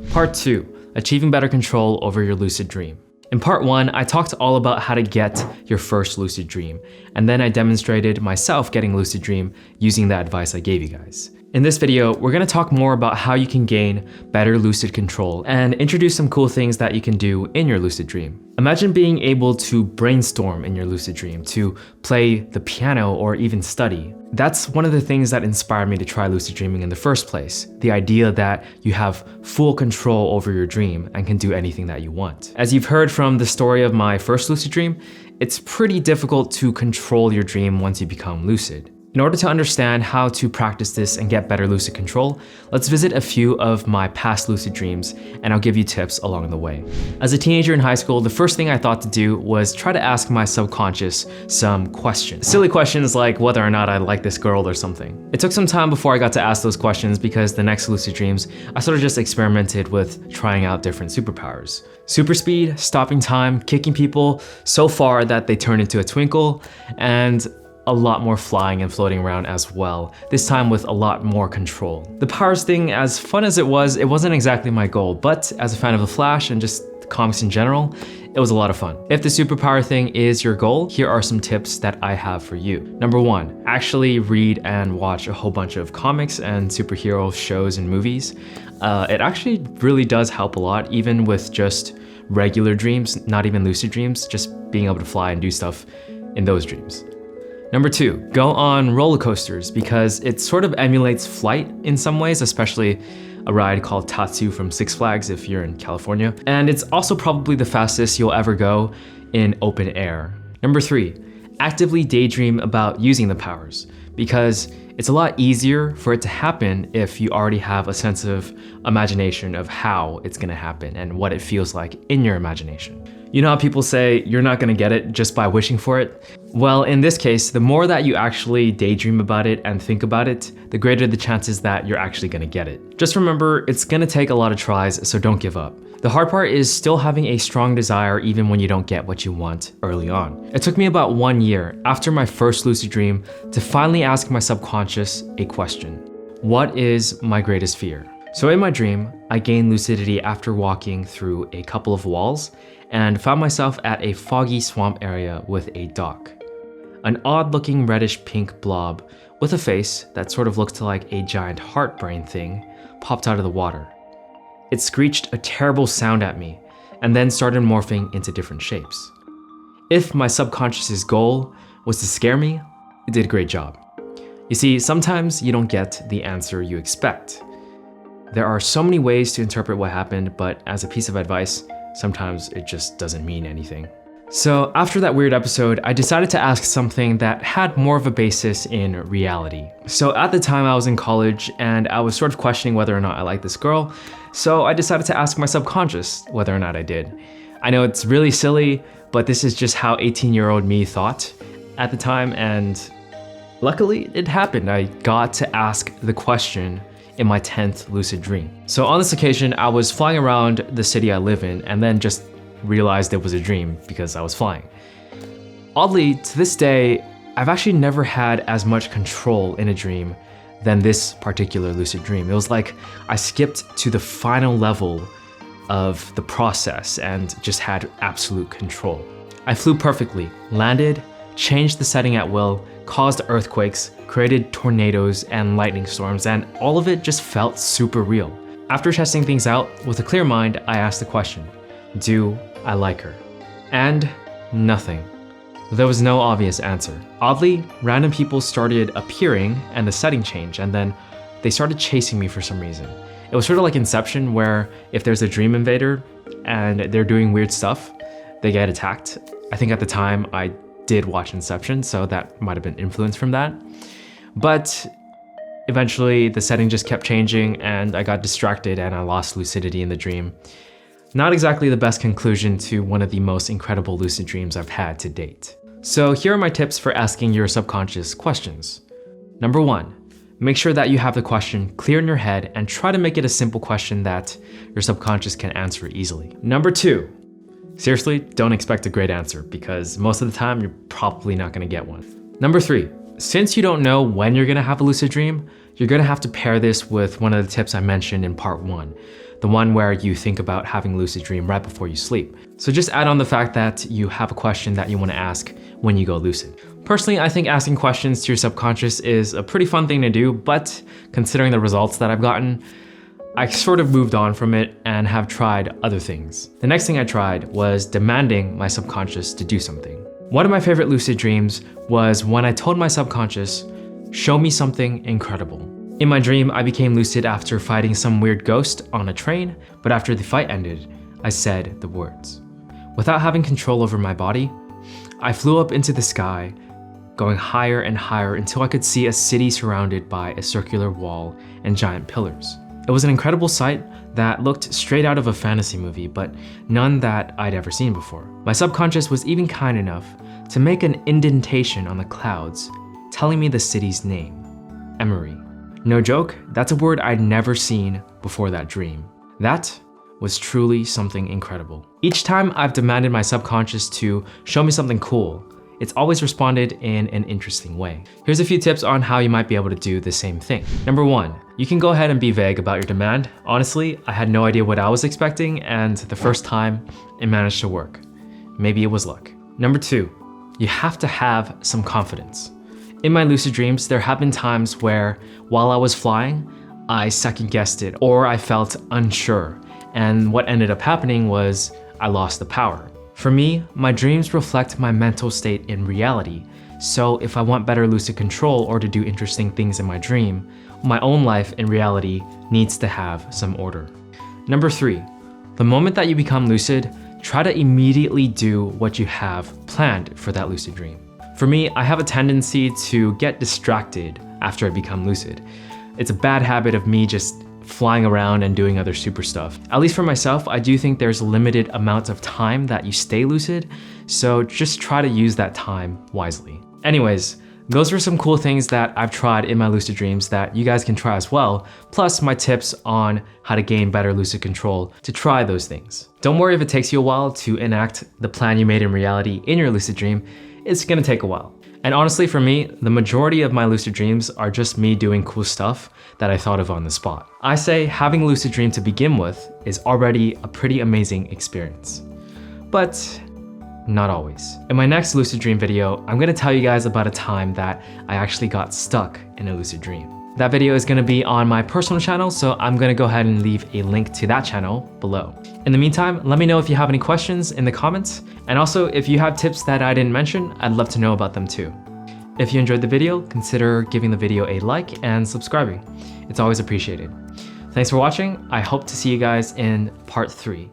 Part 2, achieving better control over your lucid dream. In part 1, I talked all about how to get your first lucid dream, and then I demonstrated myself getting a lucid dream using the advice I gave you guys. In this video, we're going to talk more about how you can gain better lucid control and introduce some cool things that you can do in your lucid dream. Imagine being able to brainstorm in your lucid dream, to play the piano or even study. That's one of the things that inspired me to try lucid dreaming in the first place. The idea that you have full control over your dream and can do anything that you want. As you've heard from the story of my first lucid dream, it's pretty difficult to control your dream once you become lucid. In order to understand how to practice this and get better lucid control, let's visit a few of my past lucid dreams and I'll give you tips along the way. As a teenager in high school, the first thing I thought to do was try to ask my subconscious some questions. Silly questions like whether or not I like this girl or something. It took some time before I got to ask those questions because the next lucid dreams, I sort of just experimented with trying out different superpowers. Super speed, stopping time, kicking people so far that they turn into a twinkle, and a lot more flying and floating around as well, this time with a lot more control. The powers thing, as fun as it wasn't exactly my goal, but as a fan of The Flash and just comics in general, it was a lot of fun. If the superpower thing is your goal, here are some tips that I have for you. Number 1, actually read and watch a whole bunch of comics and superhero shows and movies. It actually really does help a lot, even with just regular dreams, not even lucid dreams, just being able to fly and do stuff in those dreams. Number 2, go on roller coasters because it sort of emulates flight in some ways, especially a ride called Tatsu from Six Flags if you're in California. And it's also probably the fastest you'll ever go in open air. Number 3, actively daydream about using the powers because it's a lot easier for it to happen if you already have a sense of imagination of how it's gonna happen and what it feels like in your imagination. You know how people say you're not gonna get it just by wishing for it? Well, in this case, the more that you actually daydream about it and think about it, the greater the chances that you're actually gonna get it. Just remember, it's gonna take a lot of tries, so don't give up. The hard part is still having a strong desire even when you don't get what you want early on. It took me about 1 year after my first lucid dream to finally ask my subconscious a question. What is my greatest fear? So in my dream, I gained lucidity after walking through a couple of walls and found myself at a foggy swamp area with a dock. An odd-looking reddish-pink blob with a face that sort of looked like a giant heart brain thing popped out of the water. It screeched a terrible sound at me and then started morphing into different shapes. If my subconscious's goal was to scare me, it did a great job. You see, sometimes you don't get the answer you expect. There are so many ways to interpret what happened, but as a piece of advice, sometimes it just doesn't mean anything. So after that weird episode, I decided to ask something that had more of a basis in reality. So at the time I was in college and I was sort of questioning whether or not I liked this girl, so I decided to ask my subconscious whether or not I did. I know it's really silly, but this is just how 18-year-old me thought at the time, and luckily it happened. I got to ask the question in my 10th lucid dream. So on this occasion, I was flying around the city I live in and then just realized it was a dream because I was flying. Oddly, to this day, I've actually never had as much control in a dream than this particular lucid dream. It was like I skipped to the final level of the process and just had absolute control. I flew perfectly, landed, changed the setting at will, caused earthquakes, created tornadoes and lightning storms, and all of it just felt super real. After testing things out, with a clear mind, I asked the question, do I like her? And nothing. There was no obvious answer. Oddly, random people started appearing and the setting changed, and then they started chasing me for some reason. It was sort of like Inception, where if there's a dream invader and they're doing weird stuff, they get attacked. I think at the time I did watch Inception, so that might have been influenced from that. But eventually the setting just kept changing and I got distracted and I lost lucidity in the dream. Not exactly the best conclusion to one of the most incredible lucid dreams I've had to date. So here are my tips for asking your subconscious questions. Number 1, make sure that you have the question clear in your head and try to make it a simple question that your subconscious can answer easily. Number 2, seriously, don't expect a great answer because most of the time you're probably not gonna get one. Number 3, since you don't know when you're gonna have a lucid dream, you're gonna have to pair this with one of the tips I mentioned in part 1. the one where you think about having a lucid dream right before you sleep. So just add on the fact that you have a question that you want to ask when you go lucid. Personally, I think asking questions to your subconscious is a pretty fun thing to do, but considering the results that I've gotten, I sort of moved on from it and have tried other things. The next thing I tried was demanding my subconscious to do something. One of my favorite lucid dreams was when I told my subconscious, show me something incredible. In my dream, I became lucid after fighting some weird ghost on a train, but after the fight ended, I said the words. Without having control over my body, I flew up into the sky, going higher and higher until I could see a city surrounded by a circular wall and giant pillars. It was an incredible sight that looked straight out of a fantasy movie, but none that I'd ever seen before. My subconscious was even kind enough to make an indentation on the clouds, telling me the city's name, Emery. No joke, that's a word I'd never seen before that dream. That was truly something incredible. Each time I've demanded my subconscious to show me something cool, it's always responded in an interesting way. Here's a few tips on how you might be able to do the same thing. Number 1, you can go ahead and be vague about your demand. Honestly, I had no idea what I was expecting, and the first time, it managed to work. Maybe it was luck. Number 2, you have to have some confidence. In my lucid dreams, there have been times where, while I was flying, I second-guessed it or I felt unsure, and what ended up happening was I lost the power. For me, my dreams reflect my mental state in reality, so if I want better lucid control or to do interesting things in my dream, my own life in reality needs to have some order. Number 3, the moment that you become lucid, try to immediately do what you have planned for that lucid dream. For me, I have a tendency to get distracted after I become lucid. It's a bad habit of me just flying around and doing other super stuff. At least for myself, I do think there's limited amounts of time that you stay lucid, so just try to use that time wisely. Anyways, those are some cool things that I've tried in my lucid dreams that you guys can try as well, plus my tips on how to gain better lucid control to try those things. Don't worry if it takes you a while to enact the plan you made in reality in your lucid dream, it's gonna take a while. And honestly, for me, the majority of my lucid dreams are just me doing cool stuff that I thought of on the spot. I say having a lucid dream to begin with is already a pretty amazing experience, but not always. In my next lucid dream video, I'm gonna tell you guys about a time that I actually got stuck in a lucid dream. That video is gonna be on my personal channel, so I'm gonna go ahead and leave a link to that channel below. In the meantime, let me know if you have any questions in the comments, and also if you have tips that I didn't mention, I'd love to know about them too. If you enjoyed the video, consider giving the video a like and subscribing. It's always appreciated. Thanks for watching. I hope to see you guys in part 3.